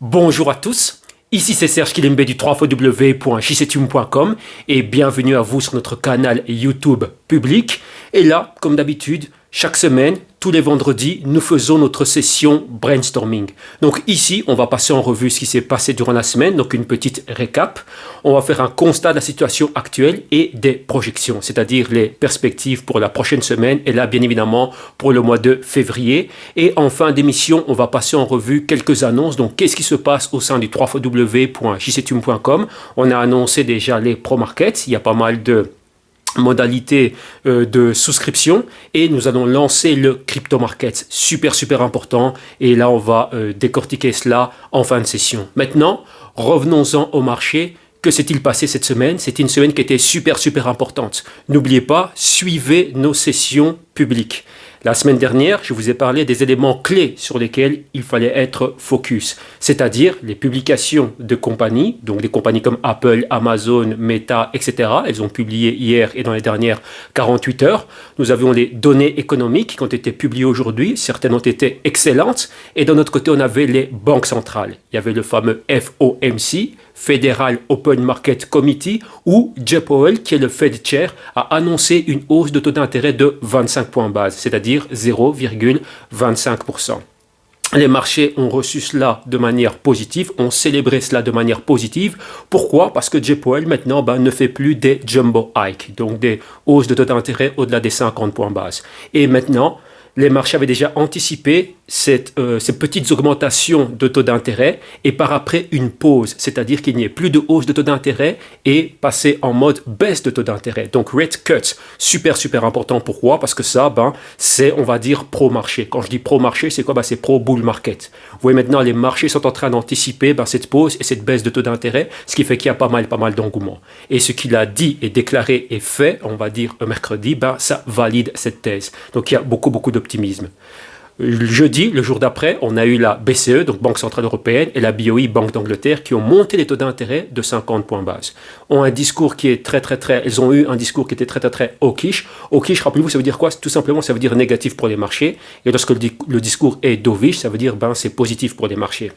Bonjour à tous, ici c'est Serge Kilimbe du www.jctune.com et bienvenue à vous sur notre canal YouTube public. Et là, comme d'habitude, chaque semaine, tous les vendredis, nous faisons notre session brainstorming. Donc ici, on va passer en revue ce qui s'est passé durant la semaine, donc une petite récap. On va faire un constat de la situation actuelle et des projections, c'est-à-dire les perspectives pour la prochaine semaine et là, bien évidemment, pour le mois de février. Et en fin d'émission, on va passer en revue quelques annonces. Donc, qu'est-ce qui se passe au sein du www.jctune.com? On a annoncé déjà les pro-markets. Il y a pas mal de modalité de souscription et nous allons lancer le crypto market, super important, et là on va décortiquer cela en fin de session. Maintenant, revenons-en au marché. Que s'est-il passé cette semaine? C'était une semaine qui était super importante. N'oubliez pas, suivez nos sessions publiques. La semaine dernière, je vous ai parlé des éléments clés sur lesquels il fallait être focus, c'est-à-dire les publications de compagnies, donc des compagnies comme Apple, Amazon, Meta, etc. Elles ont publié hier et dans les dernières 48 heures. Nous avions les données économiques qui ont été publiées aujourd'hui, certaines ont été excellentes, et d'un autre côté, on avait les banques centrales. Il y avait le fameux FOMC, Federal Open Market Committee, où Jay Powell, qui est le Fed Chair, a annoncé une hausse de taux d'intérêt de 25 points base, c'est-à-dire 0,25%. Les marchés ont reçu cela de manière positive, ont célébré cela de manière positive. Pourquoi? Parce que Jay Powell maintenant ne fait plus des jumbo hikes, donc des hausses de taux d'intérêt au-delà des 50 points base. Et maintenant, les marchés avaient déjà anticipé ces petites augmentations de taux d'intérêt et par après une pause, c'est-à-dire qu'il n'y ait plus de hausse de taux d'intérêt et passer en mode baisse de taux d'intérêt. Donc rate cut, super important. Pourquoi? Parce que ça, c'est, on va dire, pro-marché. Quand je dis pro-marché, c'est quoi? C'est pro-bull market. Vous voyez maintenant, les marchés sont en train d'anticiper cette pause et cette baisse de taux d'intérêt, ce qui fait qu'il y a pas mal d'engouement. Et ce qu'il a dit et déclaré et fait, on va dire mercredi, ça valide cette thèse. Donc il y a beaucoup d'optimisme. Jeudi, le jour d'après, on a eu la BCE, donc Banque Centrale Européenne, et la BOE, Banque d'Angleterre, qui ont monté les taux d'intérêt de 50 points base. Elles ont eu un discours qui était très hawkish. Hawkish, rappelez-vous, ça veut dire quoi? Tout simplement, ça veut dire négatif pour les marchés. Et lorsque le discours est dovish, ça veut dire c'est positif pour les marchés.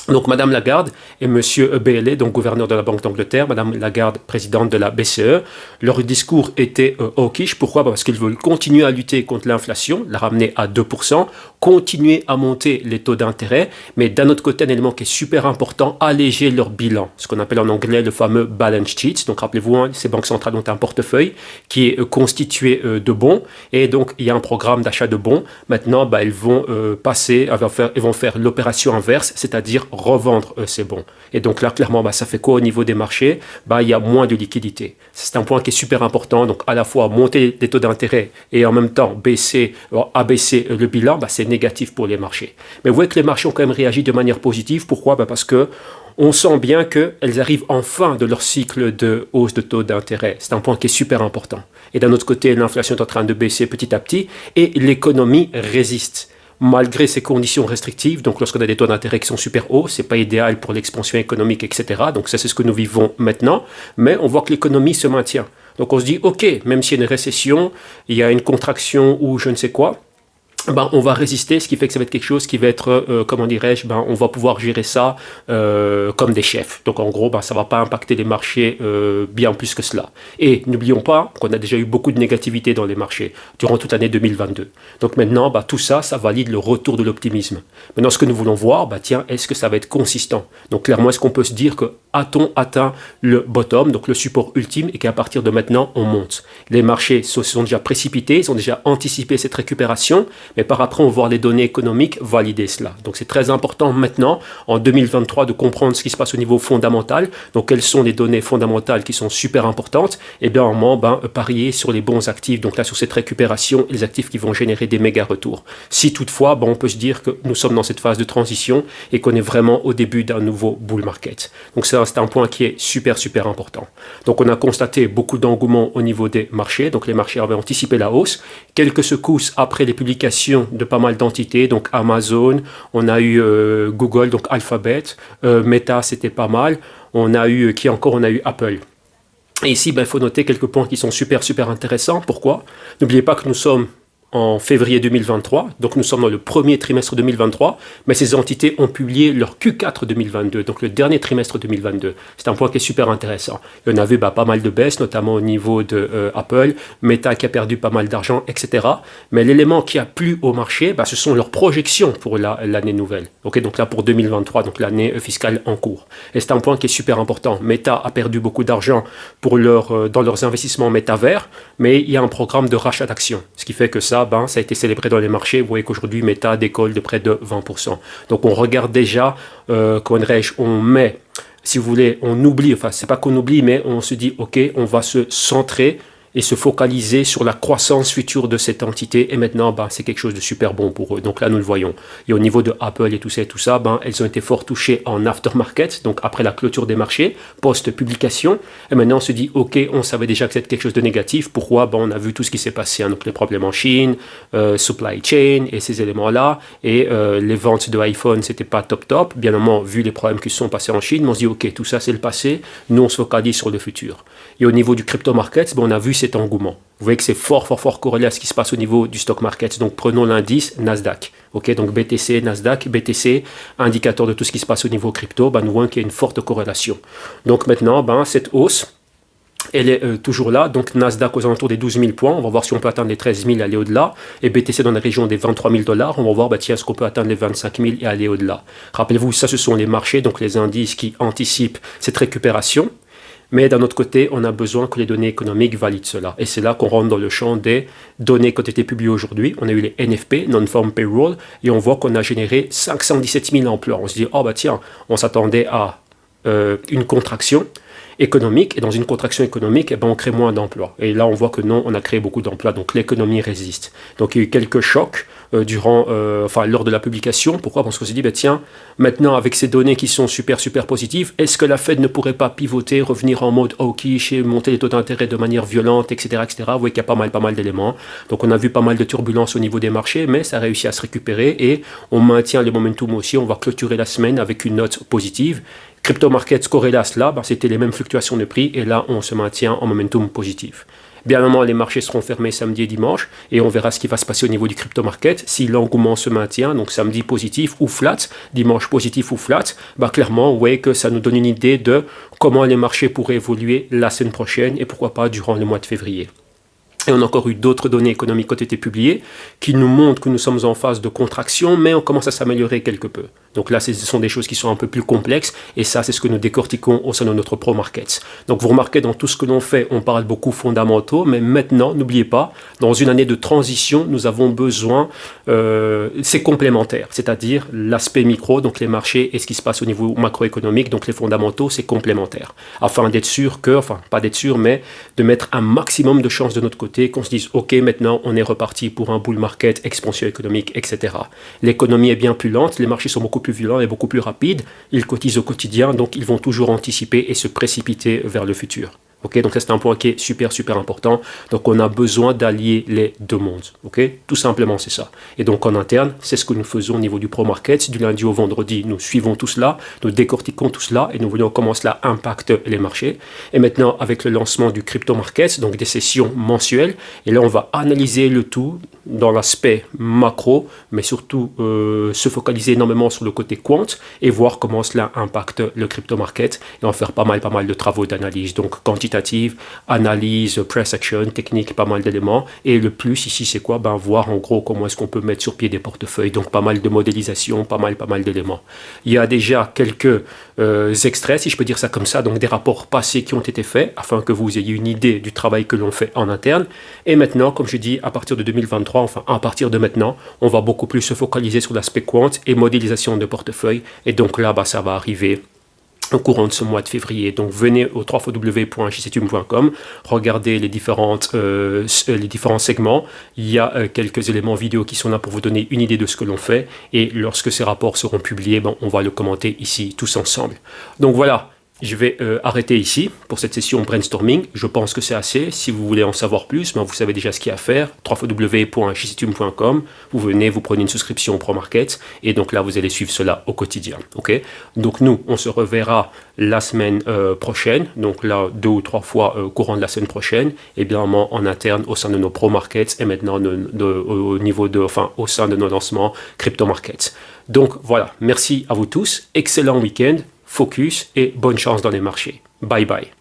Donc Madame Lagarde et Monsieur Bailey, donc gouverneur de la Banque d'Angleterre, Madame Lagarde, présidente de la BCE, leur discours était hawkish. Pourquoi? Parce qu'ils veulent continuer à lutter contre l'inflation, la ramener à 2%, continuer à monter les taux d'intérêt, mais d'un autre côté, un élément qui est super important, alléger leur bilan, ce qu'on appelle en anglais le fameux balance sheet. Donc rappelez-vous, ces banques centrales ont un portefeuille qui est constitué de bons, et donc il y a un programme d'achat de bons. Maintenant, elles vont faire l'opération inverse, c'est-à-dire revendre ces bons. Et donc là, clairement, ça fait quoi au niveau des marchés? Il y a moins de liquidité. C'est un point qui est super important. Donc, à la fois monter les taux d'intérêt et en même temps abaisser le bilan, c'est négatif pour les marchés. Mais vous voyez que les marchés ont quand même réagi de manière positive. Pourquoi? Parce que on sent bien qu'elles arrivent en fin de leur cycle de hausse de taux d'intérêt. C'est un point qui est super important. Et d'un autre côté, l'inflation est en train de baisser petit à petit et l'économie résiste. Malgré ces conditions restrictives, donc lorsqu'on a des taux d'intérêt qui sont super hauts, c'est pas idéal pour l'expansion économique, etc. Donc ça, c'est ce que nous vivons maintenant, mais on voit que l'économie se maintient. Donc on se dit, ok, même s'il y a une récession, il y a une contraction ou je ne sais quoi, on va résister, ce qui fait que ça va être quelque chose qui va être, on va pouvoir gérer ça comme des chefs. Donc en gros, ça ne va pas impacter les marchés bien plus que cela. Et n'oublions pas qu'on a déjà eu beaucoup de négativité dans les marchés durant toute l'année 2022. Donc maintenant, tout ça, ça valide le retour de l'optimisme. Maintenant, ce que nous voulons voir, est-ce que ça va être consistant? Donc clairement, est-ce qu'on peut se dire que a-t-on atteint le bottom, donc le support ultime, et qu'à partir de maintenant, on monte? Les marchés se sont déjà précipités, ils ont déjà anticipé cette récupération, mais par après, on va voir les données économiques valider cela. Donc c'est très important maintenant, en 2023, de comprendre ce qui se passe au niveau fondamental. Donc quelles sont les données fondamentales qui sont super importantes? Et bien, parier sur les bons actifs, donc là, sur cette récupération, les actifs qui vont générer des méga retours. Si toutefois, on peut se dire que nous sommes dans cette phase de transition et qu'on est vraiment au début d'un nouveau bull market. Donc ça, c'est un point qui est super important. Donc on a constaté beaucoup d'engouement au niveau des marchés. Donc les marchés avaient anticipé la hausse. Quelques secousses après les publications de pas mal d'entités, donc Amazon, on a eu Google, donc Alphabet, Meta, c'était pas mal. On a eu Apple. Et ici, il faut noter quelques points qui sont super intéressants. Pourquoi? N'oubliez pas que nous sommes en février 2023, donc nous sommes dans le premier trimestre 2023, mais ces entités ont publié leur Q4 2022, donc le dernier trimestre 2022. C'est un point qui est super intéressant. Il y en a vu pas mal de baisses, notamment au niveau de Apple, Meta qui a perdu pas mal d'argent, etc. Mais l'élément qui a plu au marché, ce sont leurs projections pour l'année nouvelle. Okay, donc là pour 2023, donc l'année fiscale en cours. Et c'est un point qui est super important. Meta a perdu beaucoup d'argent dans leurs investissements métavers, mais il y a un programme de rachat d'actions, ce qui fait que ça a été célébré dans les marchés. Vous voyez qu'aujourd'hui, Meta décolle de près de 20%. Donc, on regarde déjà, on met, si vous voulez, on oublie, enfin, c'est pas qu'on oublie, mais on se dit, OK, on va se centrer et se focaliser sur la croissance future de cette entité. Et maintenant, c'est quelque chose de super bon pour eux. Donc là, nous le voyons. Et au niveau de Apple et tout ça, elles ont été fort touchées en aftermarket, donc après la clôture des marchés, post-publication. Et maintenant, on se dit, OK, on savait déjà que c'était quelque chose de négatif. Pourquoi? On a vu tout ce qui s'est passé. Donc les problèmes en Chine, supply chain et ces éléments-là. Et les ventes de iPhone, c'était pas top. Bien évidemment, vu les problèmes qui se sont passés en Chine, on se dit, OK, tout ça, c'est le passé. Nous, on se focalise sur le futur. Et au niveau du crypto market, on a vu cet engouement. Vous voyez que c'est fort corrélé à ce qui se passe au niveau du stock market. Donc prenons l'indice Nasdaq. Okay, donc BTC, Nasdaq, BTC, indicateur de tout ce qui se passe au niveau crypto, nous voyons qu'il y a une forte corrélation. Donc maintenant, cette hausse, elle est toujours là. Donc Nasdaq aux alentours des 12 000 points. On va voir si on peut atteindre les 13 000 et aller au-delà. Et BTC dans la région des 23 000 $. On va voir est-ce qu'on peut atteindre les 25 000 et aller au-delà. Rappelez-vous, ça ce sont les marchés, donc les indices qui anticipent cette récupération. Mais d'un autre côté, on a besoin que les données économiques valident cela. Et c'est là qu'on rentre dans le champ des données qui ont été publiées aujourd'hui. On a eu les NFP, Non-Farm Payroll, et on voit qu'on a généré 517 000 emplois. On se dit, on s'attendait à une contraction économique, et dans une contraction économique, on crée moins d'emplois. Et là, on voit que non, on a créé beaucoup d'emplois, donc l'économie résiste. Donc il y a eu quelques chocs lors de la publication. Pourquoi? Parce qu'on s'est dit, maintenant avec ces données qui sont super positives, est-ce que la Fed ne pourrait pas pivoter, revenir en mode hawkish et monter les taux d'intérêt de manière violente, etc. Vous voyez qu'il y a pas mal d'éléments. Donc on a vu pas mal de turbulences au niveau des marchés, mais ça a réussi à se récupérer et on maintient le momentum aussi. On va clôturer la semaine avec une note positive. Crypto markets corrélé à cela, c'était les mêmes fluctuations de prix et là on se maintient en momentum positif. Bien évidemment, les marchés seront fermés samedi et dimanche et on verra ce qui va se passer au niveau du crypto market. Si l'engouement se maintient, donc samedi positif ou flat, dimanche positif ou flat, clairement, vous voyez que ça nous donne une idée de comment les marchés pourraient évoluer la semaine prochaine et pourquoi pas durant le mois de février. Et on a encore eu d'autres données économiques qui ont été publiées qui nous montrent que nous sommes en phase de contraction, mais on commence à s'améliorer quelque peu. Donc là, ce sont des choses qui sont un peu plus complexes et ça, c'est ce que nous décortiquons au sein de notre Pro Markets. Donc vous remarquez, dans tout ce que l'on fait, on parle beaucoup fondamentaux, mais maintenant, n'oubliez pas, dans une année de transition, nous avons besoin, c'est complémentaire, c'est-à-dire l'aspect micro, donc les marchés et ce qui se passe au niveau macroéconomique, donc les fondamentaux, c'est complémentaire. Afin d'être sûr pas d'être sûr, mais de mettre un maximum de chances de notre côté, qu'on se dise, OK, maintenant, on est reparti pour un bull market, expansion économique, etc. L'économie est bien plus lente, les marchés sont beaucoup plus violents et beaucoup plus rapides, ils cotisent au quotidien, donc ils vont toujours anticiper et se précipiter vers le futur. Okay, donc ça c'est un point qui est super important. Donc on a besoin d'allier les deux mondes. Okay, tout simplement c'est ça. Et donc en interne, c'est ce que nous faisons au niveau du Pro Market. Du lundi au vendredi, nous suivons tout cela, nous décortiquons tout cela et nous voyons comment cela impacte les marchés. Et maintenant avec le lancement du Crypto Market, donc des sessions mensuelles, et là on va analyser le tout dans l'aspect macro, mais surtout se focaliser énormément sur le côté quant et voir comment cela impacte le Crypto Market et en faire pas mal de travaux d'analyse. Donc quantitative, analyse, price action, technique, pas mal d'éléments. Et le plus ici, c'est quoi? Voir en gros comment est-ce qu'on peut mettre sur pied des portefeuilles. Donc pas mal de modélisation, pas mal d'éléments. Il y a déjà quelques extraits, si je peux dire ça comme ça, donc des rapports passés qui ont été faits afin que vous ayez une idée du travail que l'on fait en interne. Et maintenant, comme je dis, à partir de 2023, à partir de maintenant, on va beaucoup plus se focaliser sur l'aspect quant et modélisation de portefeuille. Et donc là, ça va arriver au courant de ce mois de février. Donc venez au www.jctube.com, regardez les différents segments. Il y a quelques éléments vidéo qui sont là pour vous donner une idée de ce que l'on fait. Et lorsque ces rapports seront publiés, on va le commenter ici tous ensemble. Donc voilà. Je vais arrêter ici pour cette session brainstorming. Je pense que c'est assez. Si vous voulez en savoir plus, vous savez déjà ce qu'il y a à faire. www.shicitum.com. Vous venez, vous prenez une souscription au ProMarket et donc là, vous allez suivre cela au quotidien. Ok. Donc nous, on se reverra la semaine prochaine. Donc là, 2 ou 3 fois courant de la semaine prochaine. Et bien en interne au sein de nos ProMarkets et maintenant au sein de nos lancements Crypto Markets. Donc voilà, merci à vous tous. Excellent week-end. Focus et bonne chance dans les marchés. Bye bye.